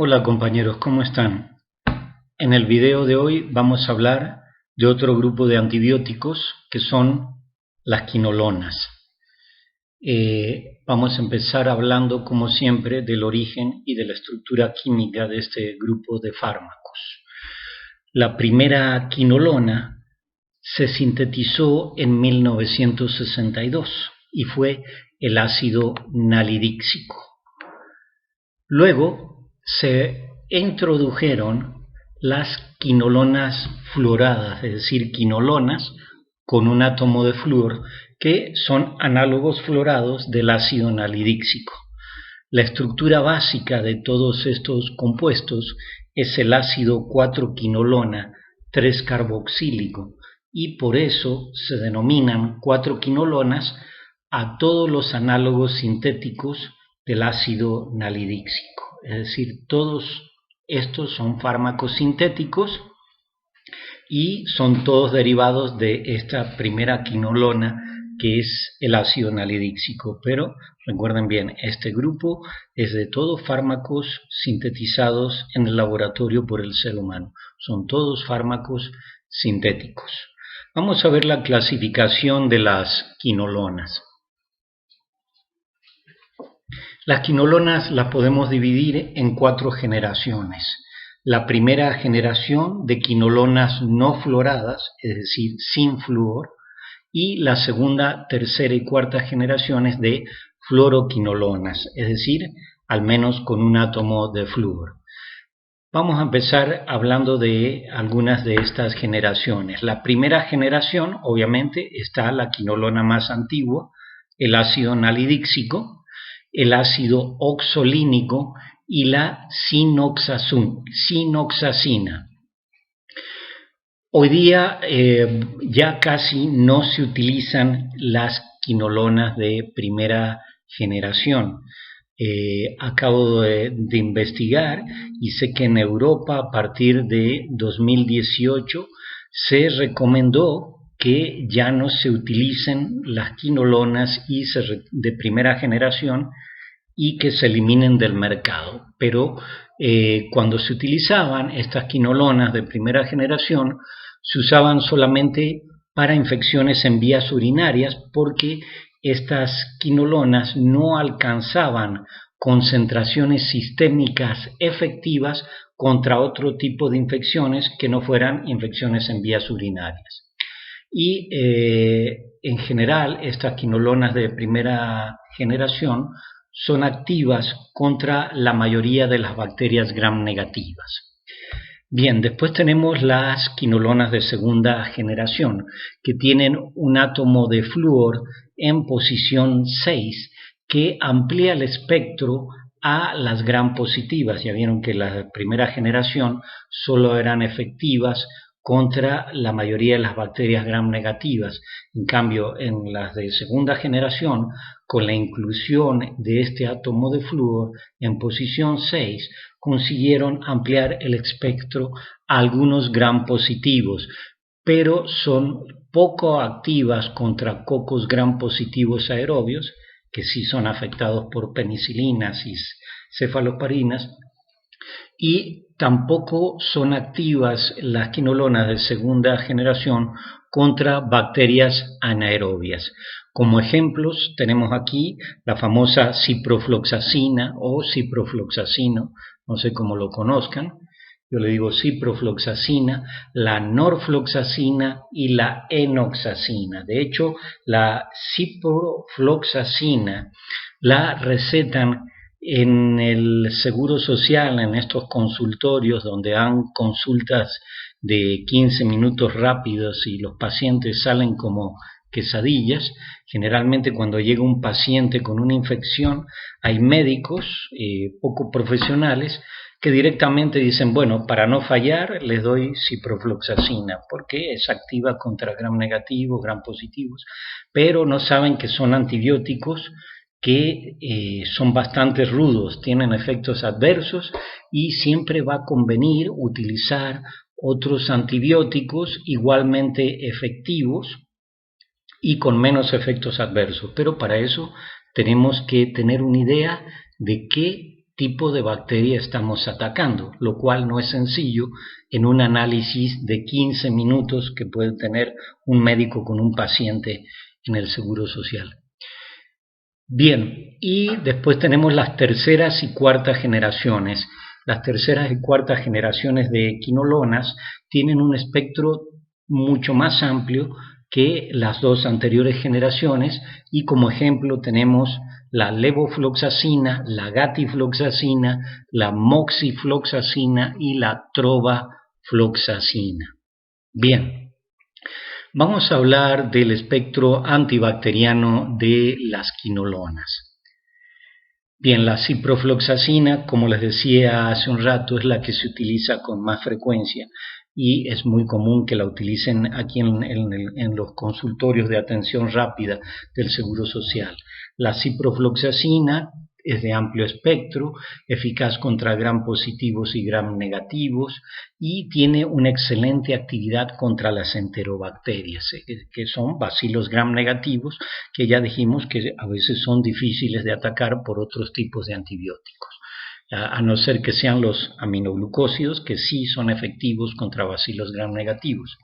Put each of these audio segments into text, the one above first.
Hola compañeros, ¿cómo están? En el video de hoy vamos a hablar de otro grupo de antibióticos que son las quinolonas. Vamos a empezar hablando, como siempre, del origen y de la estructura química de este grupo de fármacos. La primera quinolona se sintetizó en 1962 y fue el ácido nalidíxico. Luego se introdujeron las quinolonas fluoradas, es decir, quinolonas con un átomo de flúor que son análogos fluorados del ácido nalidíxico. La estructura básica de todos estos compuestos es el ácido 4-quinolona 3-carboxílico y por eso se denominan 4-quinolonas a todos los análogos sintéticos del ácido nalidíxico. Es decir, todos estos son fármacos sintéticos y son todos derivados de esta primera quinolona que es el ácido nalidíxico. Pero recuerden bien, este grupo es de todos fármacos sintetizados en el laboratorio por el ser humano. Son todos fármacos sintéticos. Vamos a ver la clasificación de las quinolonas. Las quinolonas las podemos dividir en 4 generaciones. La primera generación de quinolonas no fluoradas, es decir, sin flúor, y la segunda, tercera y cuarta generaciones de fluoroquinolonas, es decir, al menos con un átomo de flúor. Vamos a empezar hablando de algunas de estas generaciones. La primera generación, obviamente, está la quinolona más antigua, el ácido nalidíxico, el ácido oxolínico y la sinoxacina. Hoy día ya casi no se utilizan las quinolonas de primera generación. Acabo de investigar y sé que en Europa a partir de 2018 se recomendó que ya no se utilicen las quinolonas de primera generación y que se eliminen del mercado. Pero cuando se utilizaban estas quinolonas de primera generación, se usaban solamente para infecciones en vías urinarias porque estas quinolonas no alcanzaban concentraciones sistémicas efectivas contra otro tipo de infecciones que no fueran infecciones en vías urinarias. Y en general estas quinolonas de primera generación son activas contra la mayoría de las bacterias gram negativas. Bien, después tenemos las quinolonas de segunda generación, que tienen un átomo de flúor en posición 6, que amplía el espectro a las gram positivas. Ya vieron que la primera generación solo eran efectivas contra la mayoría de las bacterias gram negativas. En cambio, en las de segunda generación, con la inclusión de este átomo de flúor en posición 6, consiguieron ampliar el espectro a algunos gram positivos, pero son poco activas contra cocos gram positivos aerobios, que sí son afectados por penicilinas y cefaloparinas, y tampoco son activas las quinolonas de segunda generación contra bacterias anaerobias. Como ejemplos tenemos aquí la famosa ciprofloxacina o ciprofloxacino, no sé cómo lo conozcan, yo le digo ciprofloxacina, la norfloxacina y la enoxacina. De hecho, la ciprofloxacina la recetan en el Seguro Social, en estos consultorios donde dan consultas de 15 minutos rápidos y los pacientes salen como quesadillas. Generalmente cuando llega un paciente con una infección hay médicos poco profesionales que directamente dicen, bueno, para no fallar les doy ciprofloxacina porque es activa contra gram negativos, gram positivos, pero no saben que son antibióticos que son bastante rudos, tienen efectos adversos y siempre va a convenir utilizar otros antibióticos igualmente efectivos y con menos efectos adversos. Pero para eso tenemos que tener una idea de qué tipo de bacteria estamos atacando, lo cual no es sencillo en un análisis de 15 minutos que puede tener un médico con un paciente en el Seguro Social. Bien, y después tenemos las terceras y cuartas generaciones. Las terceras y cuartas generaciones de quinolonas tienen un espectro mucho más amplio que las dos anteriores generaciones, y como ejemplo tenemos la levofloxacina, la gatifloxacina, la moxifloxacina y la trovafloxacina. Bien, vamos a hablar del espectro antibacteriano de las quinolonas. Bien, la ciprofloxacina, como les decía hace un rato, es la que se utiliza con más frecuencia y es muy común que la utilicen aquí en los consultorios de atención rápida del Seguro Social. La ciprofloxacina es de amplio espectro, eficaz contra gram positivos y gram negativos, y tiene una excelente actividad contra las enterobacterias, que son bacilos gram negativos, que ya dijimos que a veces son difíciles de atacar por otros tipos de antibióticos, a no ser que sean los aminoglucósidos, que sí son efectivos contra bacilos gram negativos.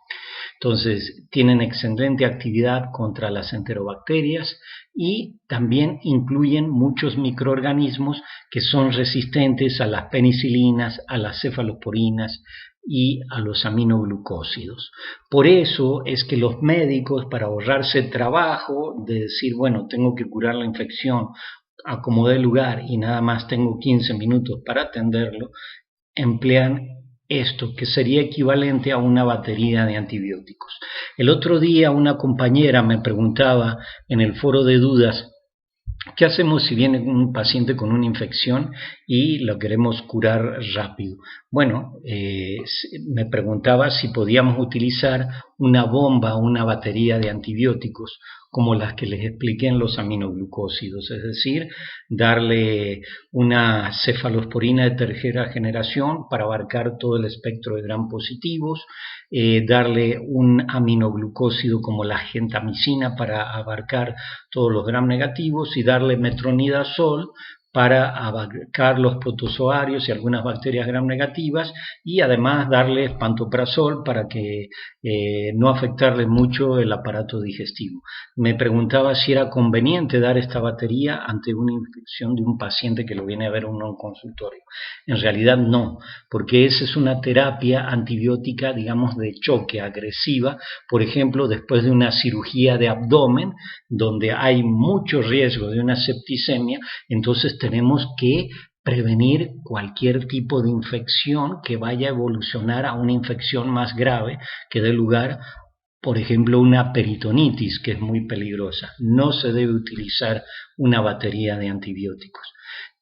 Entonces, tienen excelente actividad contra las enterobacterias y también incluyen muchos microorganismos que son resistentes a las penicilinas, a las cefalosporinas y a los aminoglucósidos. Por eso es que los médicos, para ahorrarse trabajo de decir, bueno, tengo que curar la infección a como dé lugar y nada más tengo 15 minutos para atenderlo, emplean esto, que sería equivalente a una batería de antibióticos. El otro día una compañera me preguntaba en el foro de dudas, ¿qué hacemos si viene un paciente con una infección y lo queremos curar rápido? Bueno, me preguntaba si podíamos utilizar una bomba o una batería de antibióticos como las que les expliqué en los aminoglucósidos, es decir, darle una cefalosporina de tercera generación para abarcar todo el espectro de gram positivos, darle un aminoglucósido como la gentamicina para abarcar todos los gram negativos y darle metronidazol para abarcar los protozoarios y algunas bacterias gram negativas, y además darle pantoprazol para que no afectarle mucho el aparato digestivo. Me preguntaba si era conveniente dar esta batería ante una infección de un paciente que lo viene a ver uno en consultorio. En realidad no, porque esa es una terapia antibiótica, digamos, de choque, agresiva, por ejemplo, después de una cirugía de abdomen, donde hay mucho riesgo de una septicemia. Entonces tenemos que prevenir cualquier tipo de infección que vaya a evolucionar a una infección más grave que dé lugar, por ejemplo, una peritonitis, que es muy peligrosa. No se debe utilizar una batería de antibióticos.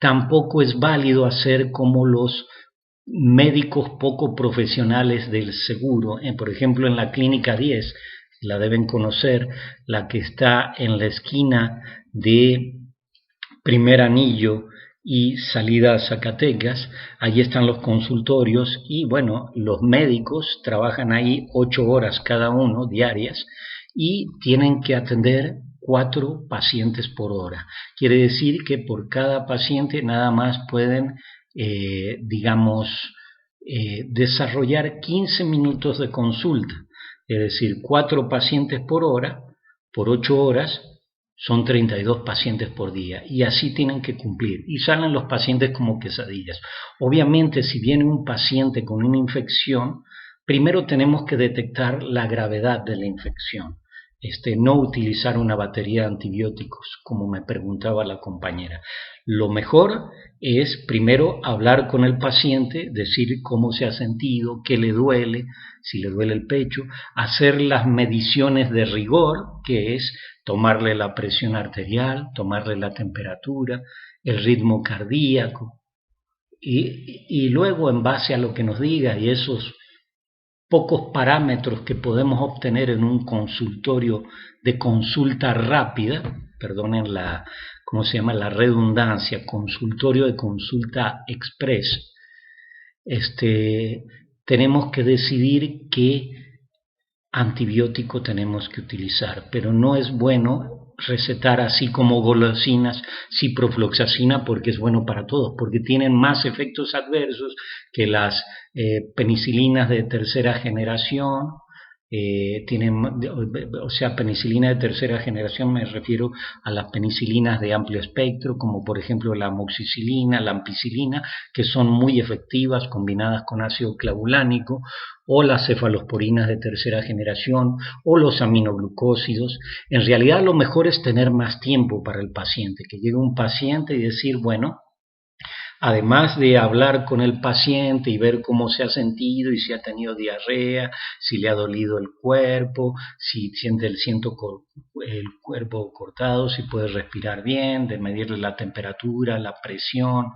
Tampoco es válido hacer como los médicos poco profesionales del seguro, por ejemplo, en la Clínica 10, la deben conocer, la que está en la esquina de Primer Anillo y salida a Zacatecas. Allí están los consultorios y bueno, los médicos trabajan ahí 8 horas cada uno diarias y tienen que atender 4 pacientes por hora. Quiere decir que por cada paciente nada más pueden, desarrollar 15 minutos de consulta. Es decir, 4 pacientes por hora, por 8 horas, son 32 pacientes por día, y así tienen que cumplir, y salen los pacientes como quesadillas. Obviamente, si viene un paciente con una infección, primero tenemos que detectar la gravedad de la infección. No utilizar una batería de antibióticos, como me preguntaba la compañera. Lo mejor es primero hablar con el paciente, decir cómo se ha sentido, qué le duele, si le duele el pecho, hacer las mediciones de rigor, que es tomarle la presión arterial, tomarle la temperatura, el ritmo cardíaco, y luego, en base a lo que nos diga y esos pocos parámetros que podemos obtener en un consultorio de consulta rápida, perdonen la redundancia, consultorio de consulta express, tenemos que decidir qué antibiótico tenemos que utilizar, pero no es bueno recetar así como golosinas ciprofloxacina porque es bueno para todos, porque tienen más efectos adversos que las penicilinas de tercera generación. O sea, penicilina de tercera generación me refiero a las penicilinas de amplio espectro, como por ejemplo la amoxicilina, la ampicilina, que son muy efectivas combinadas con ácido clavulánico, o las cefalosporinas de tercera generación, o los aminoglucósidos. En realidad lo mejor es tener más tiempo para el paciente, que llegue un paciente y decir, bueno, además de hablar con el paciente y ver cómo se ha sentido y si ha tenido diarrea, si le ha dolido el cuerpo, si siente el cuerpo cortado, si puede respirar bien, de medirle la temperatura, la presión,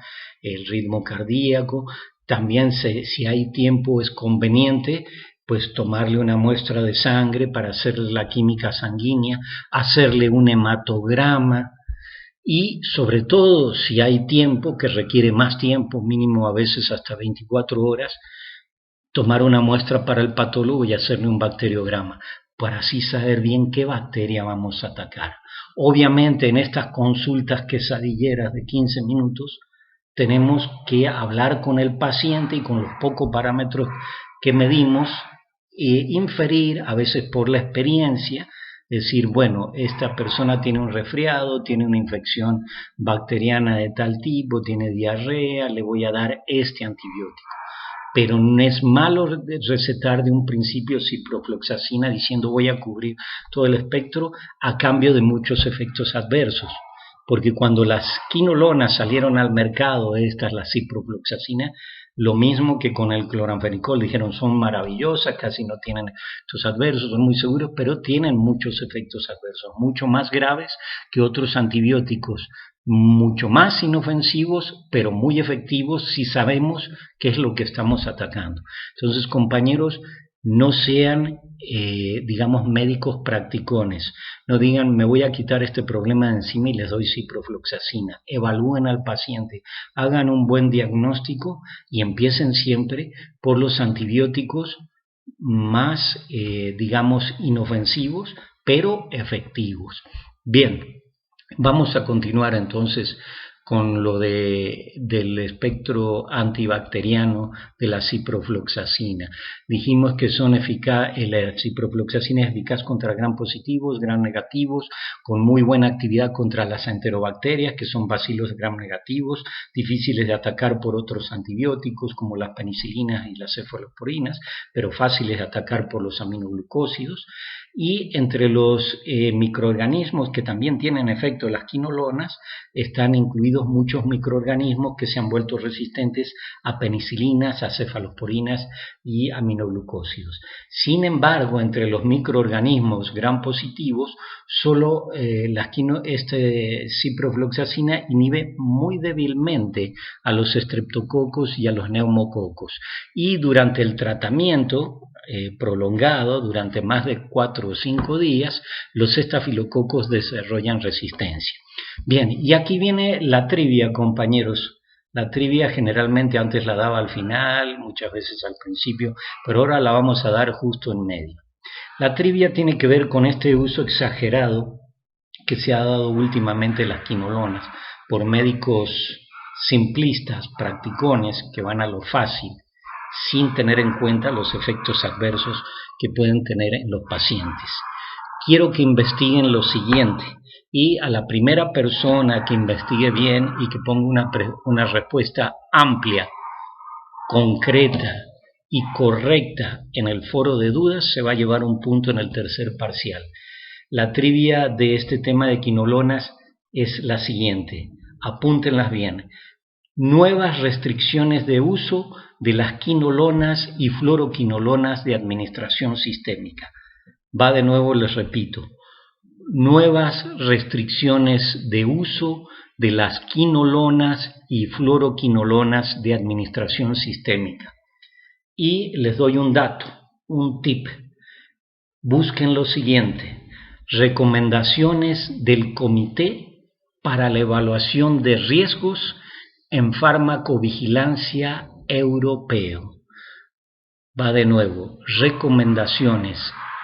el ritmo cardíaco. También si hay tiempo es conveniente pues tomarle una muestra de sangre para hacerle la química sanguínea, hacerle un hematograma, y sobre todo si hay tiempo, que requiere más tiempo, mínimo a veces hasta 24 horas, tomar una muestra para el patólogo y hacerle un bacteriograma, para así saber bien qué bacteria vamos a atacar. Obviamente en estas consultas quesadilleras de 15 minutos tenemos que hablar con el paciente y con los pocos parámetros que medimos, inferir, a veces por la experiencia, decir, bueno, esta persona tiene un resfriado, tiene una infección bacteriana de tal tipo, tiene diarrea, le voy a dar este antibiótico. Pero no es malo recetar de un principio ciprofloxacina diciendo voy a cubrir todo el espectro a cambio de muchos efectos adversos. Porque cuando las quinolonas salieron al mercado, la ciprofloxacina, lo mismo que con el cloranfenicol, dijeron son maravillosas, casi no tienen estos adversos, son muy seguros, pero tienen muchos efectos adversos, mucho más graves que otros antibióticos, mucho más inofensivos, pero muy efectivos si sabemos qué es lo que estamos atacando. Entonces, compañeros, no sean, digamos, médicos practicones. No digan, me voy a quitar este problema de encima y les doy ciprofloxacina. Evalúen al paciente, hagan un buen diagnóstico y empiecen siempre por los antibióticos más, digamos, inofensivos, pero efectivos. Bien, vamos a continuar entonces con lo del espectro antibacteriano de la ciprofloxacina. Dijimos que la ciprofloxacina es eficaz contra gram positivos, gram negativos, con muy buena actividad contra las enterobacterias, que son bacilos gram negativos, difíciles de atacar por otros antibióticos como las penicilinas y las cefalosporinas, pero fáciles de atacar por los aminoglucósidos. Y entre los microorganismos que también tienen efecto las quinolonas están incluidos muchos microorganismos que se han vuelto resistentes a penicilinas, a cefalosporinas y aminoglucósidos. Sin embargo, entre los microorganismos gram positivos, solo ciprofloxacina inhibe muy débilmente a los estreptococos y a los neumococos. Y durante el tratamiento prolongado, durante más de 4 o 5 días, los estafilococos desarrollan resistencia. Bien, y aquí viene la trivia, compañeros. La trivia generalmente antes la daba al final, muchas veces al principio, pero ahora la vamos a dar justo en medio. La trivia tiene que ver con este uso exagerado que se ha dado últimamente de las quinolonas por médicos simplistas, practicones, que van a lo fácil, sin tener en cuenta los efectos adversos que pueden tener en los pacientes. Quiero que investiguen lo siguiente y a la primera persona que investigue bien y que ponga una respuesta amplia, concreta y correcta en el foro de dudas se va a llevar un punto en el tercer parcial. La trivia de este tema de quinolonas es la siguiente, apúntenlas bien. Nuevas restricciones de uso de las quinolonas y fluoroquinolonas de administración sistémica. Va de nuevo, les repito, nuevas restricciones de uso de las quinolonas y fluoroquinolonas de administración sistémica. Y les doy un dato, un tip. Busquen lo siguiente, recomendaciones del Comité para la Evaluación de Riesgos en Farmacovigilancia Europeo. Va de nuevo, recomendaciones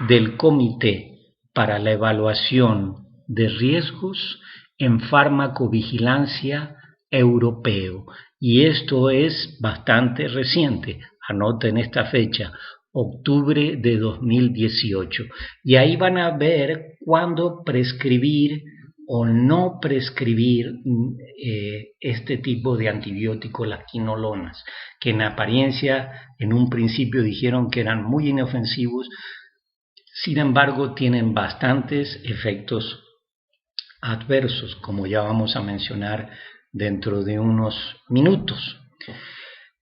del Comité para la Evaluación de riesgos en farmacovigilancia europeo. Y esto es bastante reciente. Anoten esta fecha, octubre de 2018. Y ahí van a ver cuándo prescribir o no prescribir este tipo de antibióticos, las quinolonas, que en apariencia en un principio dijeron que eran muy inofensivos, sin embargo tienen bastantes efectos adversos, como ya vamos a mencionar dentro de unos minutos.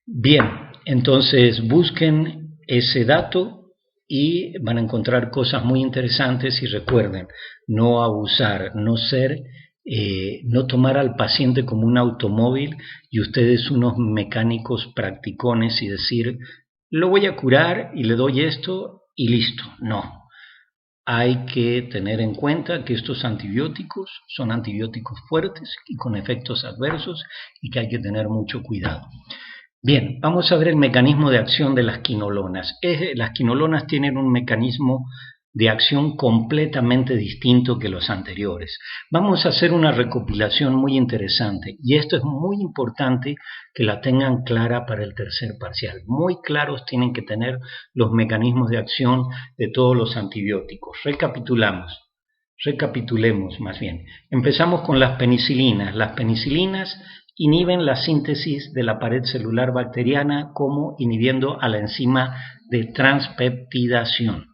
Bien, entonces busquen ese dato y van a encontrar cosas muy interesantes, y recuerden, no abusar, no tomar al paciente como un automóvil y ustedes unos mecánicos practicones y decir, lo voy a curar y le doy esto y listo. No. Hay que tener en cuenta que estos antibióticos son antibióticos fuertes y con efectos adversos y que hay que tener mucho cuidado. Bien, vamos a ver el mecanismo de acción de las quinolonas. Las quinolonas tienen un mecanismo de acción completamente distinto que los anteriores. Vamos a hacer una recopilación muy interesante y esto es muy importante que la tengan clara para el tercer parcial. Muy claros tienen que tener los mecanismos de acción de todos los antibióticos. Recapitulemos más bien. Empezamos con las penicilinas. Las penicilinas inhiben la síntesis de la pared celular bacteriana como inhibiendo a la enzima de transpeptidación,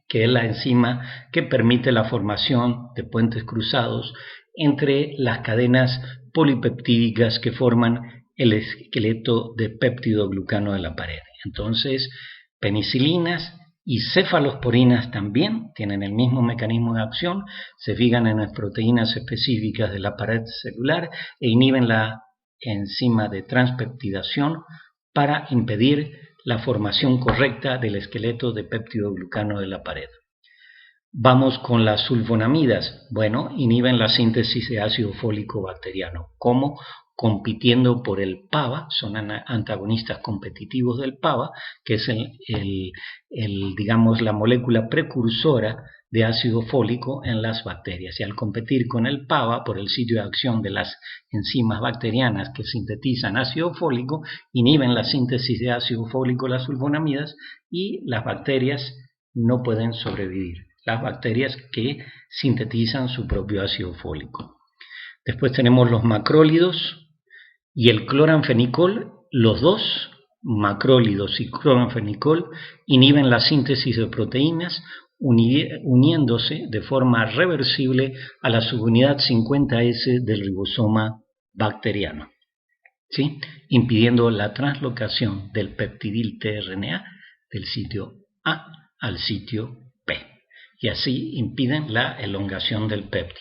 que es la enzima que permite la formación de puentes cruzados entre las cadenas polipeptídicas que forman el esqueleto de péptidoglucano de la pared. Entonces, penicilinas y cefalosporinas también tienen el mismo mecanismo de acción, se fijan en las proteínas específicas de la pared celular e inhiben la enzima de transpeptidación para impedir la formación correcta del esqueleto de péptidoglucano de la pared. Vamos con las sulfonamidas. Bueno, inhiben la síntesis de ácido fólico bacteriano. ¿Cómo? Compitiendo por el PABA, son antagonistas competitivos del PABA, que es digamos, la molécula precursora de ácido fólico en las bacterias. Y al competir con el PABA por el sitio de acción de las enzimas bacterianas que sintetizan ácido fólico, inhiben la síntesis de ácido fólico, las sulfonamidas, y las bacterias no pueden sobrevivir. Las bacterias que sintetizan su propio ácido fólico. Después tenemos los macrólidos y el cloranfenicol. Los dos, macrólidos y cloranfenicol, inhiben la síntesis de proteínas uniéndose de forma reversible a la subunidad 50S del ribosoma bacteriano, ¿sí? Impidiendo la translocación del peptidil tRNA del sitio A al sitio P, y así impiden la elongación del péptido.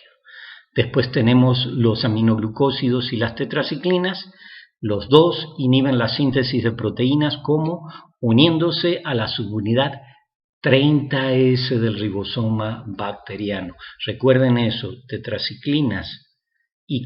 Después tenemos los aminoglucósidos y las tetraciclinas. Los dos inhiben la síntesis de proteínas como uniéndose a la subunidad 30S del ribosoma bacteriano. Recuerden eso, tetraciclinas y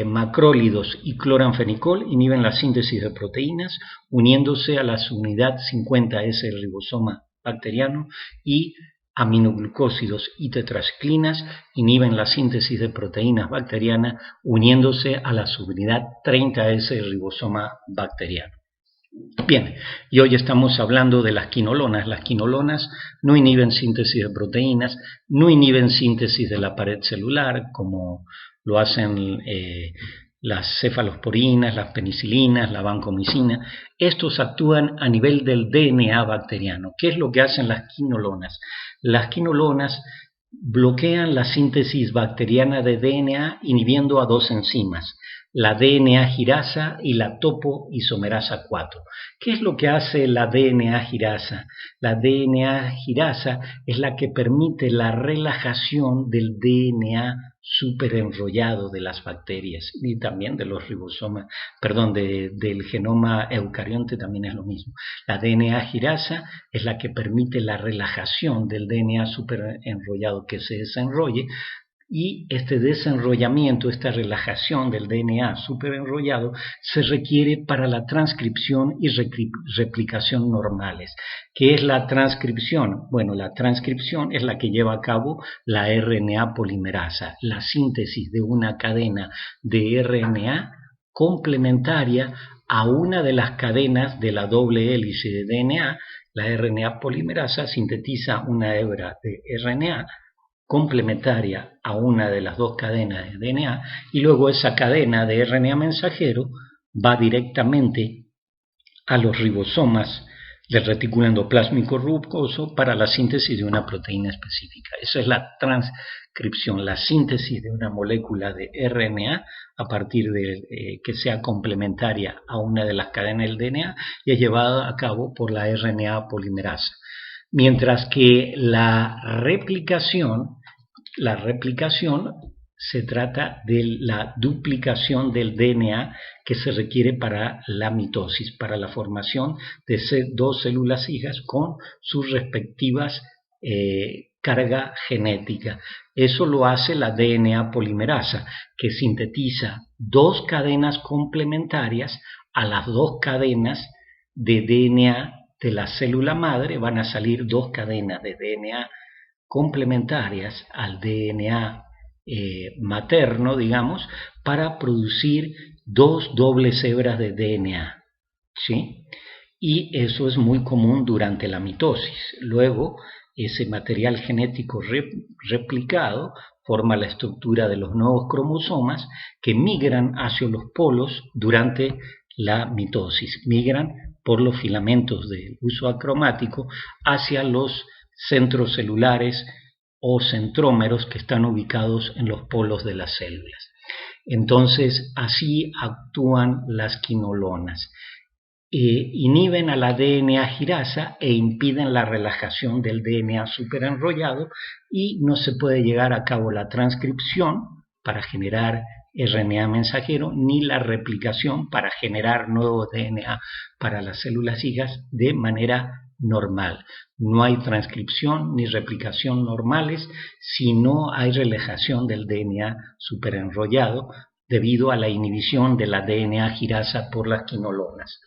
macrólidos y cloranfenicol inhiben la síntesis de proteínas uniéndose a la subunidad 50S del ribosoma bacteriano, y aminoglucósidos y tetraciclinas inhiben la síntesis de proteínas bacterianas uniéndose a la subunidad 30S del ribosoma bacteriano. Bien, y hoy estamos hablando de las quinolonas. Las quinolonas no inhiben síntesis de proteínas, no inhiben síntesis de la pared celular como lo hacen las cefalosporinas, las penicilinas, la vancomicina. Estos actúan a nivel del DNA bacteriano. ¿Qué es lo que hacen las quinolonas? Las quinolonas bloquean la síntesis bacteriana de DNA inhibiendo a dos enzimas, la DNA girasa y la topoisomerasa 4. ¿Qué es lo que hace la DNA girasa? La DNA girasa es la que permite la relajación del DNA superenrollado de las bacterias y también de los ribosomas, del genoma eucarionte también es lo mismo. La DNA girasa es la que permite la relajación del DNA superenrollado, que se desenrolle, y este desenrollamiento, esta relajación del DNA superenrollado se requiere para la transcripción y replicación normales. ¿Qué es la transcripción? Bueno, la transcripción es la que lleva a cabo la RNA polimerasa, la síntesis de una cadena de RNA complementaria a una de las cadenas de la doble hélice de DNA. La RNA polimerasa sintetiza una hebra de RNA complementaria a una de las dos cadenas de DNA y luego esa cadena de RNA mensajero va directamente a los ribosomas del retículo endoplásmico rugoso para la síntesis de una proteína específica. Eso es la transcripción, la síntesis de una molécula de RNA a partir de que sea complementaria a una de las cadenas del DNA y es llevada a cabo por la RNA polimerasa. Mientras que la replicación se trata de la duplicación del DNA que se requiere para la mitosis, para la formación de dos células hijas con sus respectivas carga genética. Eso lo hace la DNA polimerasa, que sintetiza dos cadenas complementarias a las dos cadenas de DNA de la célula madre. Van a salir dos cadenas de DNA complementarias al DNA materno, digamos, para producir dos dobles hebras de DNA, ¿sí? Y eso es muy común durante la mitosis. Luego, ese material genético replicado forma la estructura de los nuevos cromosomas que migran hacia los polos durante la mitosis. Migran por los filamentos del uso acromático hacia los centros celulares o centrómeros que están ubicados en los polos de las células. Entonces, así actúan las quinolonas. Inhiben a la DNA girasa e impiden la relajación del DNA superenrollado y no se puede llegar a cabo la transcripción para generar RNA mensajero ni la replicación para generar nuevo DNA para las células hijas de manera normal. No hay transcripción ni replicación normales si no hay relajación del DNA superenrollado debido a la inhibición de la DNA girasa por las quinolonas.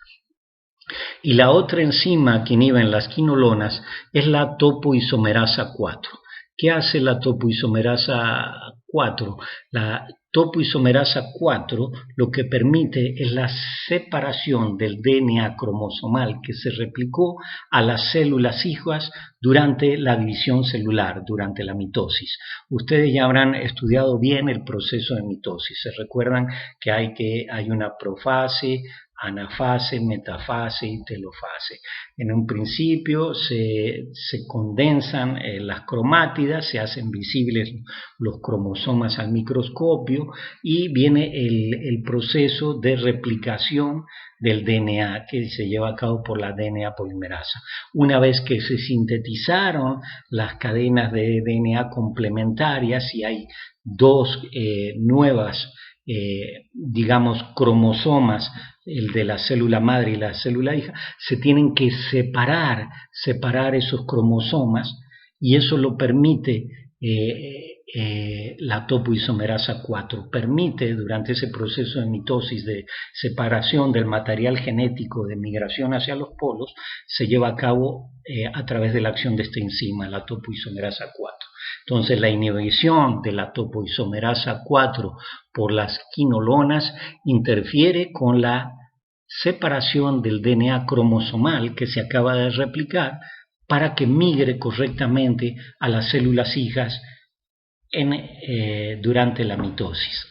Y la otra enzima que inhibe las quinolonas es la topoisomerasa 4. ¿Qué hace la topoisomerasa 4? La topoisomerasa 4 lo que permite es la separación del DNA cromosomal que se replicó a las células hijas durante la división celular, durante la mitosis. Ustedes ya habrán estudiado bien el proceso de mitosis. Se recuerdan que hay una profase, anafase, metafase y telofase. En un principio se condensan las cromátidas, se hacen visibles los cromosomas al microscopio y viene el proceso de replicación del DNA que se lleva a cabo por la DNA polimerasa. Una vez que se sintetizaron las cadenas de DNA complementarias y hay dos nuevas digamos cromosomas, el de la célula madre y la célula hija, se tienen que separar esos cromosomas y eso lo permite la topoisomerasa 4, permite durante ese proceso de mitosis, de separación del material genético de migración hacia los polos, se lleva a cabo a través de la acción de esta enzima, la topoisomerasa 4. Entonces la inhibición de la topoisomerasa 4 por las quinolonas interfiere con la separación del DNA cromosomal que se acaba de replicar para que migre correctamente a las células hijas durante la mitosis.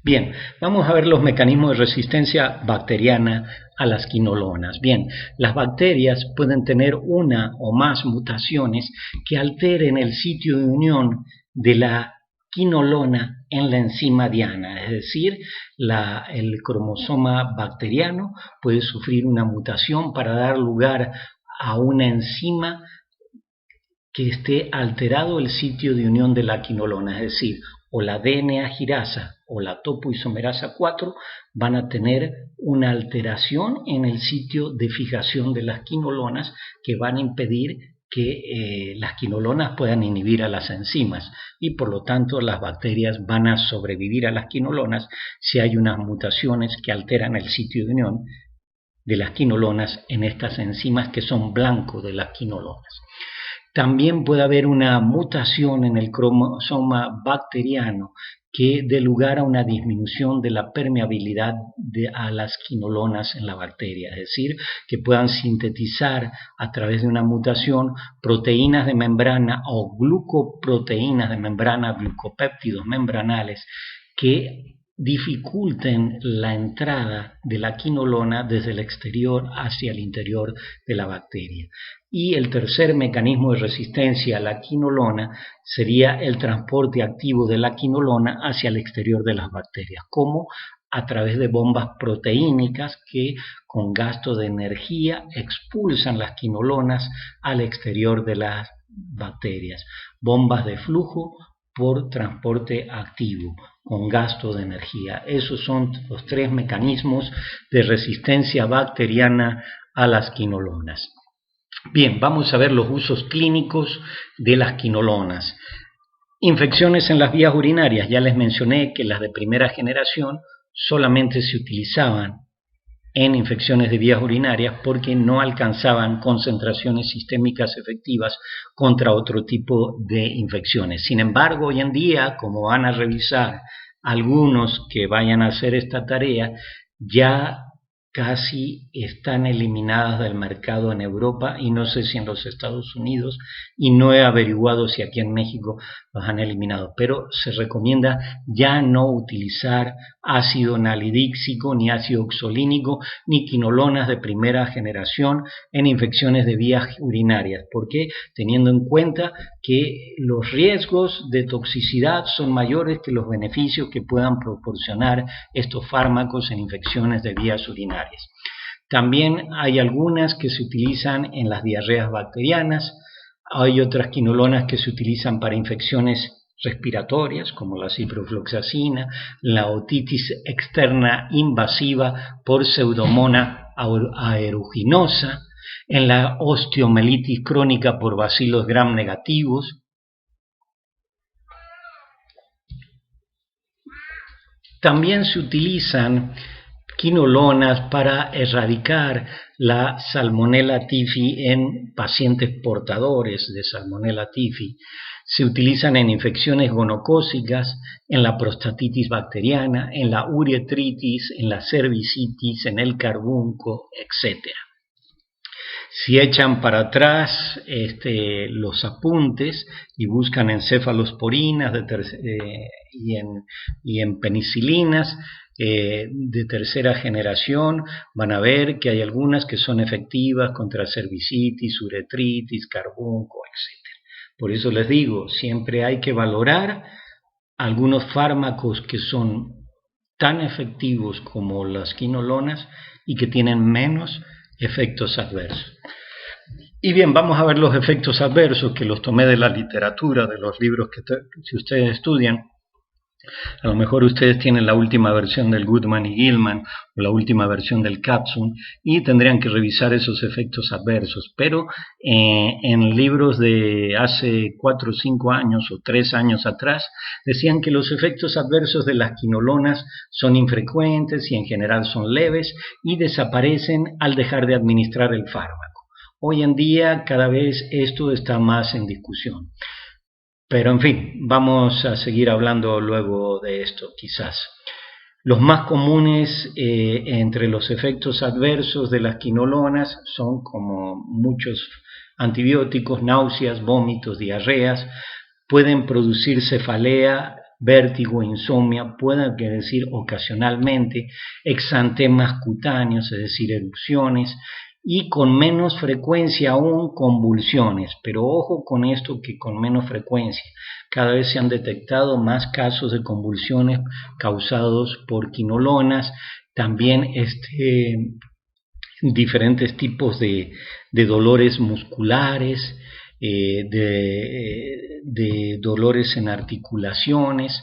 Bien, vamos a ver los mecanismos de resistencia bacteriana a las quinolonas. Bien, las bacterias pueden tener una o más mutaciones que alteren el sitio de unión de la quinolona en la enzima diana, es decir, el cromosoma bacteriano puede sufrir una mutación para dar lugar a una enzima que esté alterado el sitio de unión de la quinolona, es decir, o la DNA girasa o la topoisomerasa 4 van a tener una alteración en el sitio de fijación de las quinolonas que van a impedir que las quinolonas puedan inhibir a las enzimas y por lo tanto las bacterias van a sobrevivir a las quinolonas si hay unas mutaciones que alteran el sitio de unión de las quinolonas en estas enzimas que son blanco de las quinolonas. También puede haber una mutación en el cromosoma bacteriano que dé lugar a una disminución de la permeabilidad a las quinolonas en la bacteria, es decir, que puedan sintetizar a través de una mutación proteínas de membrana o glucoproteínas de membrana, glucopéptidos membranales, que dificulten la entrada de la quinolona desde el exterior hacia el interior de la bacteria. Y el tercer mecanismo de resistencia a la quinolona sería el transporte activo de la quinolona hacia el exterior de las bacterias, como a través de bombas proteínicas que con gasto de energía expulsan las quinolonas al exterior de las bacterias. Bombas de flujo por transporte activo, con gasto de energía. Esos son los tres mecanismos de resistencia bacteriana a las quinolonas. Bien, vamos a ver los usos clínicos de las quinolonas. Infecciones en las vías urinarias. Ya les mencioné que las de primera generación solamente se utilizaban en infecciones de vías urinarias porque no alcanzaban concentraciones sistémicas efectivas contra otro tipo de infecciones. Sin embargo, hoy en día, como van a revisar algunos que vayan a hacer esta tarea, ya casi están eliminadas del mercado en Europa y no sé si en los Estados Unidos, y no he averiguado si aquí en México los han eliminado, pero se recomienda ya no utilizar ácido nalidíxico, ni ácido oxolínico, ni quinolonas de primera generación en infecciones de vías urinarias. ¿Por qué? Teniendo en cuenta que los riesgos de toxicidad son mayores que los beneficios que puedan proporcionar estos fármacos en infecciones de vías urinarias. También hay algunas que se utilizan en las diarreas bacterianas, hay otras quinolonas que se utilizan para infecciones respiratorias como la ciprofloxacina, la otitis externa invasiva por Pseudomonas aeruginosa, en la osteomielitis crónica por bacilos gram negativos. También se utilizan quinolonas para erradicar la Salmonella typhi en pacientes portadores de Salmonella typhi. Se utilizan en infecciones gonocócicas, en la prostatitis bacteriana, en la uretritis, en la cervicitis, en el carbunco, etc. Si echan para atrás los apuntes y buscan en cefalosporinas y en penicilinas de tercera generación, van a ver que hay algunas que son efectivas contra cervicitis, uretritis, carbunco, etc. Por eso les digo, siempre hay que valorar algunos fármacos que son tan efectivos como las quinolonas y que tienen menos efectos adversos. Y bien, vamos a ver los efectos adversos que los tomé de la literatura, de los libros que si ustedes estudian. A lo mejor ustedes tienen la última versión del Goodman y Gilman o la última versión del Capsule y tendrían que revisar esos efectos adversos, pero en libros de hace 4 o 5 años o 3 años atrás decían que los efectos adversos de las quinolonas son infrecuentes y en general son leves y desaparecen al dejar de administrar el fármaco. Hoy en día cada vez esto está más en discusión. Pero en fin, vamos a seguir hablando luego de esto quizás. Los más comunes entre los efectos adversos de las quinolonas son, como muchos antibióticos, náuseas, vómitos, diarreas, pueden producir cefalea, vértigo, insomnia, pueden decir ocasionalmente exantemas cutáneos, es decir, erupciones, y con menos frecuencia aún convulsiones, pero ojo con esto que con menos frecuencia. Cada vez se han detectado más casos de convulsiones causados por quinolonas, también diferentes tipos de dolores musculares, de dolores en articulaciones.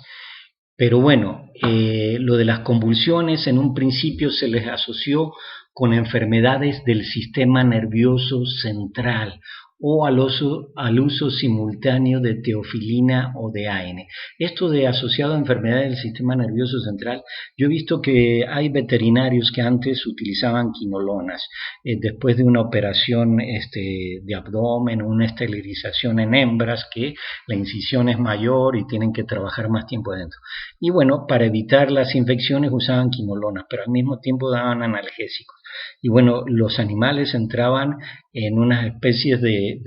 Pero bueno, lo de las convulsiones en un principio se les asoció con enfermedades del sistema nervioso central o al uso simultáneo de teofilina o de AINE. Esto de asociado a enfermedades del sistema nervioso central, yo he visto que hay veterinarios que antes utilizaban quinolonas después de una operación de abdomen, una esterilización en hembras, que la incisión es mayor y tienen que trabajar más tiempo adentro. Y bueno, para evitar las infecciones usaban quinolonas, pero al mismo tiempo daban analgésicos. Y bueno, los animales entraban en unas especies de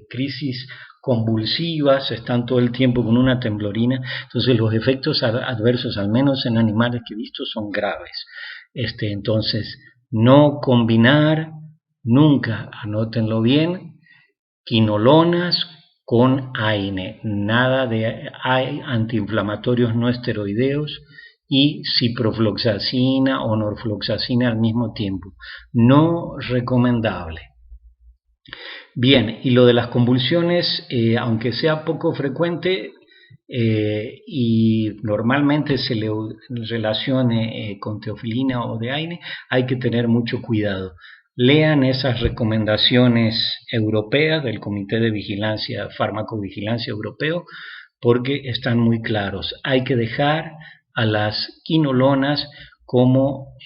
crisis convulsivas, están todo el tiempo con una temblorina. Entonces los efectos adversos, al menos en animales que he visto, son graves. Entonces, no combinar nunca, anótenlo bien, quinolonas con AINE, nada de antiinflamatorios no esteroideos y ciprofloxacina o norfloxacina al mismo tiempo. No recomendable. Bien, y lo de las convulsiones, aunque sea poco frecuente y normalmente se le relacione con teofilina o de AINE, hay que tener mucho cuidado. Lean esas recomendaciones europeas del Comité de Vigilancia, Farmacovigilancia Europeo, porque están muy claros. Hay que dejar a las quinolonas como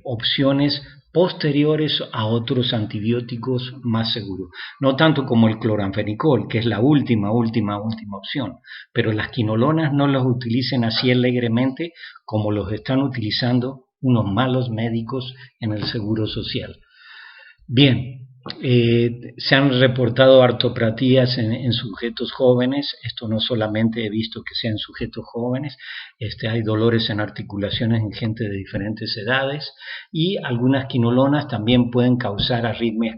opciones posteriores a otros antibióticos más seguros. No tanto como el cloranfenicol, que es la última opción, pero las quinolonas no las utilicen así alegremente como los están utilizando unos malos médicos en el Seguro Social. Bien, se han reportado artropatías en sujetos jóvenes. Esto no solamente he visto que sea en sujetos jóvenes, hay dolores en articulaciones en gente de diferentes edades, y algunas quinolonas también pueden causar arritmias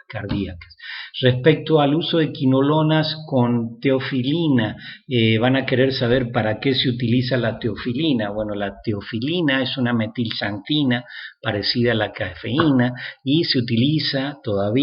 cardíacas. Respecto al uso de quinolonas con teofilina, van a querer saber para qué se utiliza la teofilina. Bueno, la teofilina es una metilxantina parecida a la cafeína y se utiliza todavía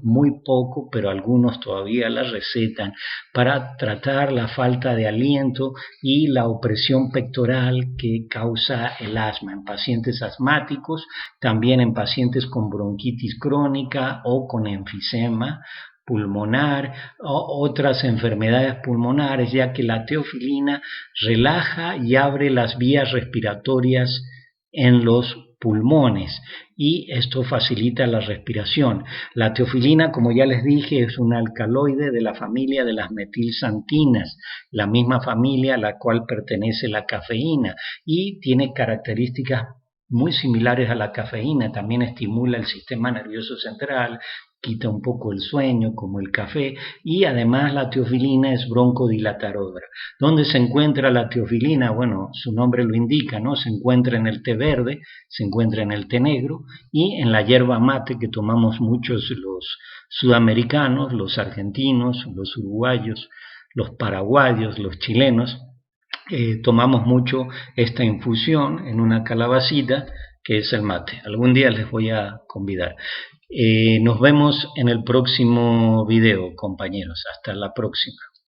muy poco, pero algunos todavía la recetan para tratar la falta de aliento y la opresión pectoral que causa el asma en pacientes asmáticos, también en pacientes con bronquitis crónica o con enfisema pulmonar o otras enfermedades pulmonares, ya que la teofilina relaja y abre las vías respiratorias en los pulmones y esto facilita la respiración. La teofilina, como ya les dije, es un alcaloide de la familia de las metilxantinas, la misma familia a la cual pertenece la cafeína, y tiene características muy similares a la cafeína. También estimula el sistema nervioso central, quita un poco el sueño como el café, y además la teofilina es broncodilatadora. ¿Dónde se encuentra la teofilina? Bueno, su nombre lo indica, ¿no? Se encuentra en el té verde, se encuentra en el té negro y en la yerba mate que tomamos muchos los sudamericanos, los argentinos, los uruguayos, los paraguayos, los chilenos. Tomamos mucho esta infusión en una calabacita que es el mate. Algún día les voy a convidar. Nos vemos en el próximo video, compañeros. Hasta la próxima.